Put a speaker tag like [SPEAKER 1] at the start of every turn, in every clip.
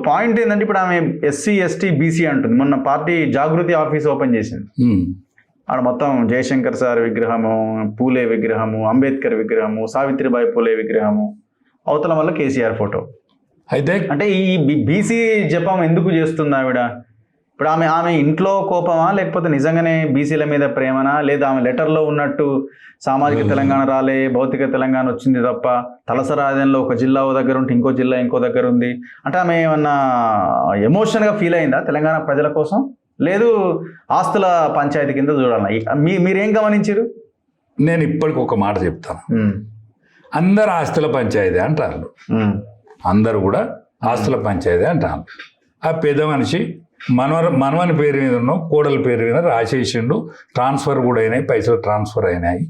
[SPEAKER 1] Point ఏంటంటే ఇప్పుడు ఆమె ఎస్సీ ఎస్టీ బీసీ అంటుంది. మొన్న పార్టీ జాగృతి ఆఫీస్ ఓపెన్ చేసింది. ఆడ మొత్తం జయశంకర్ సార్ విగ్రహము, పూలే విగ్రహము, అంబేద్కర్ విగ్రహము, సావిత్రిబాయి పూలే విగ్రహము, అవతల వల్ల కేసీఆర్ ఫోటో.
[SPEAKER 2] అయితే
[SPEAKER 1] అంటే ఈ బీసీ జపం ఎందుకు చేస్తుంది ఆవిడ? ఇప్పుడు ఆమె ఇంట్లో కోపమా, లేకపోతే నిజంగానే బీసీల మీద ప్రేమనా, లేదా ఆమె లెటర్లో ఉన్నట్టు సామాజిక తెలంగాణ రాలే, భౌతిక తెలంగాణ వచ్చింది తప్ప తలసరి ఆదాయంలో ఒక జిల్లా ఓ దగ్గర ఉంటే ఇంకో జిల్లా ఇంకో దగ్గర ఉంది అంటే ఆమె ఏమన్నా ఎమోషనల్గా ఫీల్ అయిందా తెలంగాణ ప్రజల కోసం? లేదు ఆస్తుల పంచాయతీ కింద చూడాలి. మీరేం గమనించారు?
[SPEAKER 2] నేను ఇప్పటికి ఒక మాట చెప్తాను. అందరు ఆస్తుల పంచాయతీ అంటారు, అందరూ కూడా ఆస్తుల పంచాయతీ అంటారు. ఆ పెద్ద మనిషి మనవని పేరు మీద కోడల పేరు మీద రాసేసిండు, ట్రాన్స్ఫర్ కూడా అయినాయి, పైసలు ట్రాన్స్ఫర్ అయినాయి.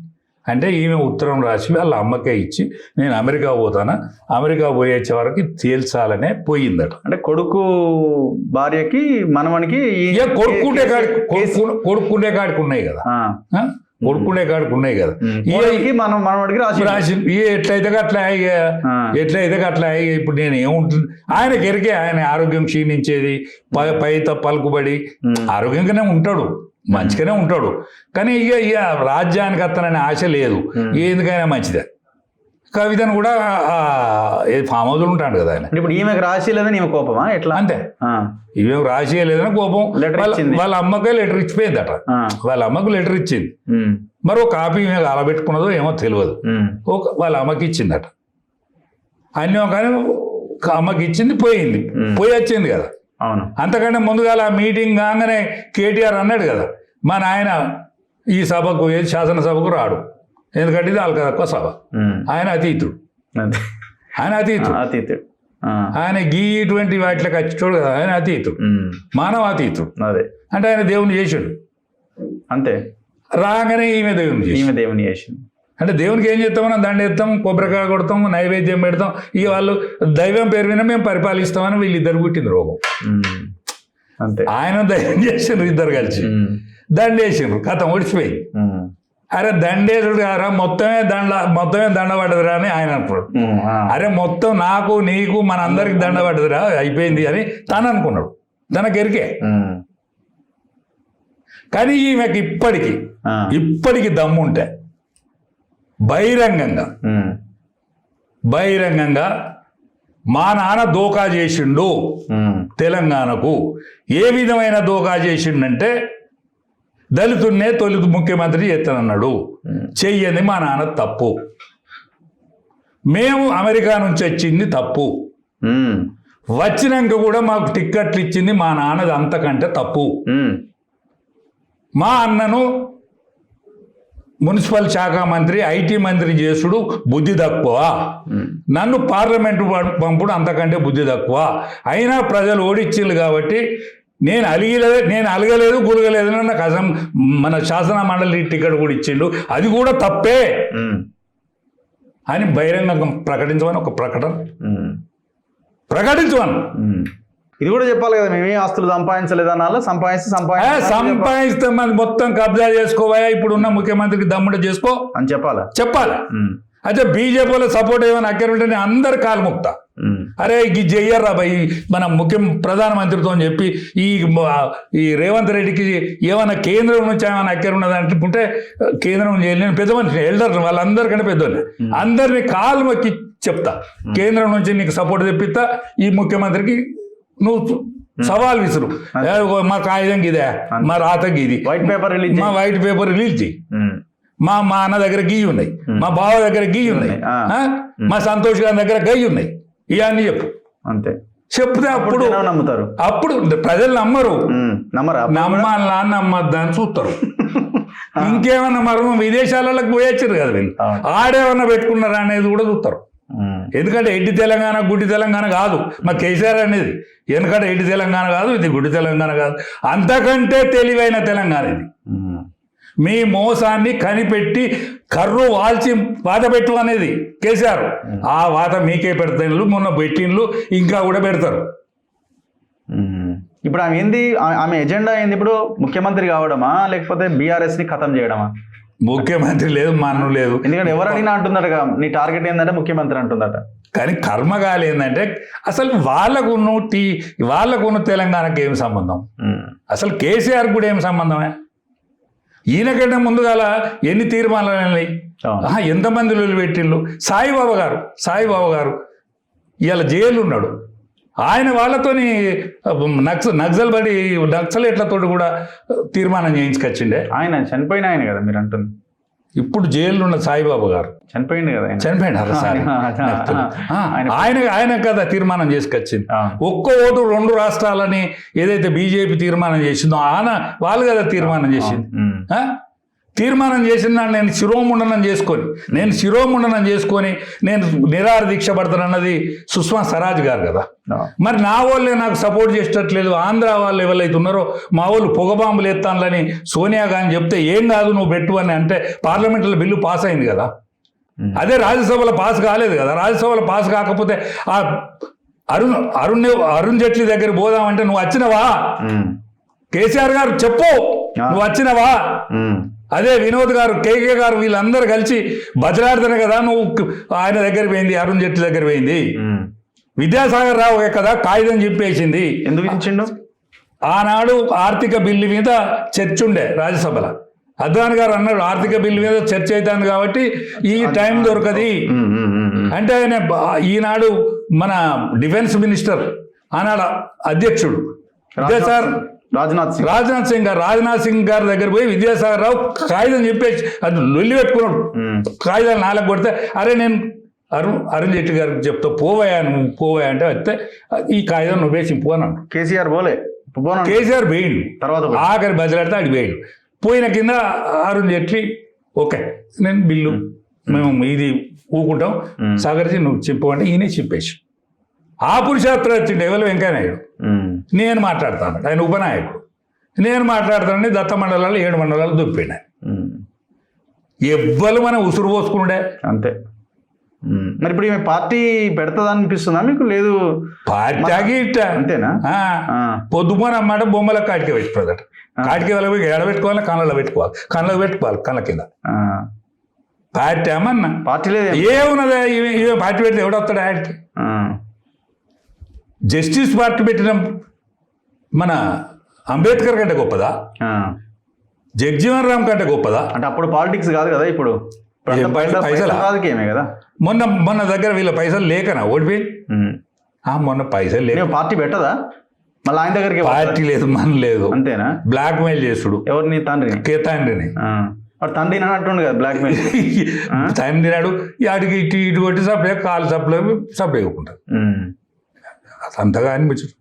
[SPEAKER 2] అంటే ఈమె ఉత్తరం రాసి వాళ్ళ అమ్మకే ఇచ్చి నేను అమెరికా పోతానా, అమెరికా పోయేచ్చే వరకు తేల్చాలనే పోయిందట.
[SPEAKER 1] అంటే కొడుకు భార్యకి మనవనికి
[SPEAKER 2] కొడుకుండే కాడికి ఉన్నాయి కదా, కొడుకునే కాడికి ఉన్నాయి కదా,
[SPEAKER 1] మనవాడికి
[SPEAKER 2] రాసి ఎట్లయితే అట్లా ఇప్పుడు నేను ఏముంటుంది ఆయనకి ఎరికే, ఆయన ఆరోగ్యం క్షీణించేది, పైత పలుకుబడి ఆరోగ్యంగానే ఉంటాడు, మంచిగానే ఉంటాడు, కానీ ఇక రాజ్యానికి అత్తననే ఆశ లేదు, ఎందుకైనా మంచిదే. కవితను కూడా ఫామ్ హౌస్ ఉంటాడు కదా ఆయన.
[SPEAKER 1] ఇప్పుడు ఈమెకు రాసి లేదని ఈమె కోపమా ఎట్లా?
[SPEAKER 2] అంతే, ఈమెకు రాసి లేదని కోపం. వాళ్ళ అమ్మకే లెటర్ ఇచ్చిపోయిందట, వాళ్ళ అమ్మకు లెటర్ ఇచ్చింది, మరో కాపీ ఈమె అలబెట్టుకున్నదో ఏమో తెలియదు, వాళ్ళ అమ్మకి ఇచ్చిందట. అన్నీ కానీ అమ్మకి ఇచ్చింది, పోయింది, పోయి వచ్చింది కదా.
[SPEAKER 1] అవును,
[SPEAKER 2] అంతకంటే ముందుగా ఆ మీటింగ్ కాగానే కేటీఆర్ అన్నాడు కదా, మా నాయన ఈ సభకు శాసనసభకు రాడు, ఎందుకంటే ఇది వాళ్ళకి తక్కువ సభ, ఆయన అతీతుడు, ఆయన ఇటువంటి వాటికి వచ్చేటోడు కదా, ఆయన అతీతుడు, మానవ అతీతుడు.
[SPEAKER 1] అదే
[SPEAKER 2] అంటే ఆయన దేవుని చేసాడు,
[SPEAKER 1] అంతే.
[SPEAKER 2] రాగానే ఈమె దేవుని
[SPEAKER 1] చేసింది.
[SPEAKER 2] అంటే దేవునికి ఏం చేస్తాం, మనం దండ ఎత్తాం, కొబ్బరికాయ కొడతాం, నైవేద్యం పెడతాం, ఇక వాళ్ళు దైవం పేరు మీద మేము పరిపాలిస్తామని వీళ్ళిద్దరు పుట్టింది రోగం.
[SPEAKER 1] అంతే,
[SPEAKER 2] ఆయన దైవం చేసిండ్రు, ఇద్దరు కలిసి దండేసిండ్రు, కథ ఓడిచిపోయి. అరే దండేసుడు గారా, మొత్తమే దండ పడ్డదిరా అని ఆయన అంటున్నాడు. అరే మొత్తం నాకు నీకు మనందరికి దండ పడ్డదిరా, అయిపోయింది అని తను అనుకున్నాడు, తనకు ఎరికే. కానీ ఈమెకి ఇప్పటికి దమ్ముంటే బహిరంగంగా మా నాన్న దోకా చేసిండు తెలంగాణకు. ఏ విధమైన దోకా చేసిండంటే దళితున్నే తొలి ముఖ్యమంత్రి చేస్తానన్నాడు, చెయ్యని మా నాన్న తప్పు. మేము అమెరికా నుంచి వచ్చింది తప్పు, వచ్చినాక కూడా మాకు టిక్కెట్లు ఇచ్చింది మా నాన్నది అంతకంటే తప్పు. మా అన్నను మున్సిపల్ శాఖ మంత్రి, ఐటీ మంత్రి చేసుడు బుద్ధి తక్కువ, నన్ను పార్లమెంటు పంపుడు అంతకంటే బుద్ధి తక్కువ. అయినా ప్రజలు ఓడిచ్చిండ్రు కాబట్టి నేను అలగలేదు గులగలేదు, నాకు మన శాసన మండలి టికెట్ కూడా ఇచ్చిండు, అది కూడా తప్పే అని బహిరంగంగా ప్రకటించమని ఒక ప్రకటించమని.
[SPEAKER 1] ఇది కూడా చెప్పాలి కదా, మేమే ఆస్తులు సంపాదించలేదన్నా,
[SPEAKER 2] సంపాదిస్తే మనకి మొత్తం కబ్జా చేసుకోవా, ఇప్పుడు ఉన్న ముఖ్యమంత్రికి దమ్ముడు చేసుకో అని చెప్పాలి. అయితే బీజేపీలో సపోర్ట్ ఏమైనా అక్కడ ఉంటే అందరు కాలు ముక్తా, అరే ఇది చెయ్యర్రా భయ్ మన ప్రధానమంత్రితో చెప్పి ఈ రేవంత్ రెడ్డికి ఏమైనా కేంద్రం నుంచి ఏమైనా అక్కడ ఉన్నది అనుకుంటే కేంద్రం చేయలేని పెద్ద మనిషి ఎల్డర్ వాళ్ళందరికంటే పెద్దోళ్ళే, అందరినీ కాలు మొక్కి చెప్తా, కేంద్రం నుంచి నీకు సపోర్ట్ తెప్పిస్తా, ఈ ముఖ్యమంత్రికి నువ్వు సవాల్ విసురు, మా కాగితం ఇదే, మా రాతకి ఇది, మా వైట్ పేపర్ రిలీజ్ చేయి, మా అన్న దగ్గర గీ ఉన్నాయి, మా బావ దగ్గర గీ ఉన్నాయి, మా సంతోష్ గారి దగ్గర గయ్యి ఉన్నాయి, ఇవన్నీ చెప్పు.
[SPEAKER 1] అంతే
[SPEAKER 2] చెప్తే అప్పుడు
[SPEAKER 1] నమ్ముతారు,
[SPEAKER 2] అప్పుడు ప్రజలు నమ్మాలా నమ్మద్దా అని చూస్తారు. ఇంకేమన్నా మరో విదేశాలకు పోయొచ్చారు కదా వీళ్ళు, ఆడేమన్నా పెట్టుకున్నారా అనేది కూడా చూస్తారు. ఎందుకంటే ఎడ్డి తెలంగాణ గుడ్డి తెలంగాణ కాదు మా కేసీఆర్ అనేది, ఎందుకంటే ఎడ్డి తెలంగాణ కాదు, ఇది గుడ్డి తెలంగాణ కాదు, అంతకంటే తెలివైన తెలంగాణ ఇది. మీ మోసాన్ని కనిపెట్టి కర్రు వాల్చి వాత పెట్టు అనేది కేసీఆర్, ఆ వాత మీకే పెడతారు, మొన్న పెట్టిండ్లు ఇంకా కూడా పెడతారు.
[SPEAKER 1] ఇప్పుడు ఆమె ఎజెండా ఏంది? ఇప్పుడు ముఖ్యమంత్రి కావడమా, లేకపోతే బీఆర్ఎస్ ని ఖతం చేయడమా?
[SPEAKER 2] ముఖ్యమంత్రి లేదు, మన్ను లేదు.
[SPEAKER 1] ఎందుకంటే ఎవరు అడిగినా అంటున్నాడు నీ టార్గెట్ ఏంటంటే ముఖ్యమంత్రి అంటుందట.
[SPEAKER 2] కానీ కర్మగాలి ఏంటంటే అసలు వాళ్ళకున్న తెలంగాణకి ఏం సంబంధం? అసలు కేసీఆర్ కూడా ఏం సంబంధమే? ఈయనకంటే ముందుగాల ఎన్ని తీర్మానాలు, ఎంతమంది పెట్టిళ్ళు. సాయిబాబా గారు ఇవాళ జైలు ఉన్నాడు. ఆయన వాళ్ళతోని నక్సలైట్లతో కూడా తీర్మానం చేయించుకొచ్చిండే.
[SPEAKER 1] ఆయన చనిపోయిన ఆయన కదా మీరు అంటుంది.
[SPEAKER 2] ఇప్పుడు జైల్లో ఉన్న సాయిబాబా గారు
[SPEAKER 1] చనిపోయింది కదా,
[SPEAKER 2] చనిపోయినారు సార్. ఆయన కదా తీర్మానం చేసుకొచ్చింది. ఒక్క ఓటు 2 రాష్ట్రాలని ఏదైతే బీజేపీ తీర్మానం చేసిందో వాళ్ళు కదా తీర్మానం చేసింది. తీర్మానం చేసిన నేను శిరోముండనం చేసుకొని నేను నిరాహార దీక్ష పడతానన్నది సుష్మా స్వరాజ్ గారు కదా. మరి నా వాళ్ళే నాకు సపోర్ట్ చేసేటట్లేదు. ఆంధ్ర వాళ్ళు ఎవరైతే ఉన్నారో మా వాళ్ళు పొగబాంబులు ఎత్తాలని సోనియా గాంధీ చెప్తే ఏం కాదు నువ్వు పెట్టు అని అంటే పార్లమెంట్లో బిల్లు పాస్ అయింది కదా. అదే రాజ్యసభలో పాస్ కాలేదు కదా. రాజ్యసభలో పాస్ కాకపోతే ఆ అరుణ్ జైట్లీ దగ్గర పోదామంటే నువ్వు వచ్చినవా? కేసీఆర్ గారు చెప్పు, నువ్వు వచ్చినవా? అదే వినోద్ గారు, కేకే గారు వీళ్ళందరూ కలిసి బజలాడుతానే కదా నువ్వు ఆయన దగ్గర పోయింది, అరుణ్ జైట్లీ దగ్గర పోయింది. విద్యాసాగర్ రావు కదా కాగితం చెప్పేసింది.
[SPEAKER 1] ఎందుకు ఇచ్చిండు?
[SPEAKER 2] ఆనాడు ఆర్థిక బిల్లు మీద చర్చ ఉండే రాజ్యసభలో. అద్వానీ గారు అన్నాడు ఆర్థిక బిల్లు మీద చర్చ అవుతుంది కాబట్టి ఈ టైం దొరకది అంటే ఆయన ఈనాడు మన డిఫెన్స్ మినిస్టర్ ఆనాడు అధ్యక్షుడు రాజ్నాథ్ సింగ్ గారి దగ్గర పోయి విద్యాసాగర్ రావు కాగితం చెప్పేసి అది లొల్లి పెట్టుకున్నాడు. కాగితాలు 4 కొడితే అరే నేను అరుణ్ జైట్లీ గారికి చెప్తా పోవయా అంటే వస్తే ఈ కాగితం నువ్వేసి పోనాడు.
[SPEAKER 1] కేసీఆర్
[SPEAKER 2] పోయిండు. తర్వాత ఆఖరి బదిలాడితే అది పోయిండు. పోయిన కింద అరుణ్ జైట్లీ ఓకే నేను బిల్లు మేము ఇది ఊకుంటాం సాగర్జీ నువ్వు చెప్పు అంటే ఈయనే చెప్పేసి ఆ పురుషాస్త్రం వచ్చిండు ఎవరు వెంకయ్యనాయుడు. నేను మాట్లాడతాను, ఆయన ఉపనాయకుడు. నేను మాట్లాడతానని దత్త మండలాలు 7 మండలాలు దొప్పినాయి. ఎవ్వరు మనం ఉసురు పోసుకుండే అంతే.
[SPEAKER 1] మరి ఇప్పుడు ఈమె పార్టీ పెడతా అనిపిస్తుందా మీకు? లేదు
[SPEAKER 2] పార్టీ
[SPEAKER 1] అంతేనా?
[SPEAKER 2] పొద్దుపోని అన్నమాట బొమ్మలకు కాటికి పెట్టుకోదట. కాటికి వెళ్ళి ఎడబెట్టుకోవాలి, కళ్ళలో పెట్టుకోవాలి, కళ్ళ కింద. పార్టీ ఏమన్నా
[SPEAKER 1] పార్టీ లేదు
[SPEAKER 2] ఏమున్నదా? ఇవే పార్టీ పెడితే ఎవడొస్తాడు ఆయనకి? జస్టిస్ పార్టీ పెట్టిన మన అంబేద్కర్ కంటే గొప్పదా? జగ్జీవన్ రామ్ కంటే గొప్పదా?
[SPEAKER 1] అంటే అప్పుడు పాలిటిక్స్ కాదు కదా, ఇప్పుడు
[SPEAKER 2] పైసలు
[SPEAKER 1] రాజకీయమే కదా.
[SPEAKER 2] మొన్న దగ్గర వీళ్ళ పైసలు లేకనా ఓడిపోయి మొన్న పైసలు లేక
[SPEAKER 1] పార్టీ పెట్టదా? మళ్ళీ ఆయన దగ్గరికి
[SPEAKER 2] పార్టీ లేదు, మన లేదు.
[SPEAKER 1] అంతేనా?
[SPEAKER 2] బ్లాక్ మెయిల్ చేసుడు.
[SPEAKER 1] ఎవరిని? తండ్రిని. తండ్రి అంటుండు కదా బ్లాక్ మెయిల్.
[SPEAKER 2] తండ్రి నాడు ఆడికి ఇటు కొట్టి సప్లై కాలు సప్లై ఇవ్వకుంటారు. అంతగా అనిపించదు.